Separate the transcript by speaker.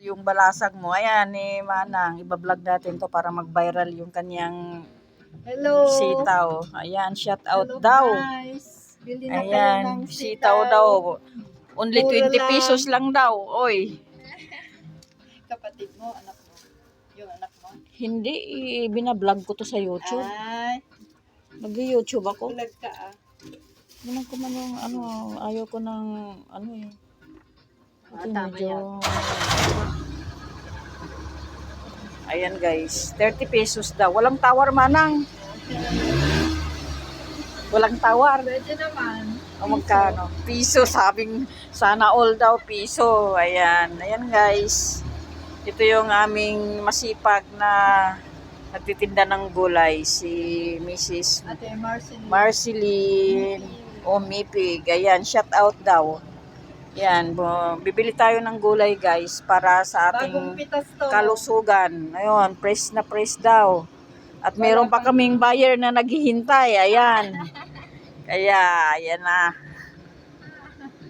Speaker 1: yung balasag mo. Ayan, ni Manang, ibablog natin to para mag-viral yung kanyang
Speaker 2: Hello.
Speaker 1: sitaw. Ayan, shout out
Speaker 2: Hello,
Speaker 1: daw.
Speaker 2: guys. Bili na kayo
Speaker 1: Ayan,
Speaker 2: ng
Speaker 1: sitaw daw. Only
Speaker 2: Mura
Speaker 1: 20
Speaker 2: lang.
Speaker 1: pesos lang daw. Oy.
Speaker 2: Kapatid mo, anak mo. Yung anak mo.
Speaker 1: Hindi, binablog ko to sa YouTube.
Speaker 2: Ay,
Speaker 1: Nag-YouTube ako.
Speaker 2: bulag ka ah.
Speaker 1: Naman ko man yung ano, ayaw ko ng ano eh. Ito
Speaker 2: Tama
Speaker 1: medyo... Ayan guys, 30 pesos daw. Walang tawar Manang. Walang tawar.
Speaker 2: Pwede naman.
Speaker 1: O magkano? Piso, sabing sana all daw piso. Ayan, ayan guys. Ito yung aming masipag na nagtitinda ng gulay, si Mrs.
Speaker 2: Ate Marceline.
Speaker 1: Marceline Omipig. Ayan, shout out daw. Yan, bibili tayo ng gulay guys para sa
Speaker 2: Bagong
Speaker 1: ating
Speaker 2: pitas to.
Speaker 1: kalusugan. Ayun, press na press daw. At meron pa kaming buyer na naghihintay. Ayan. Kaya, ayan na.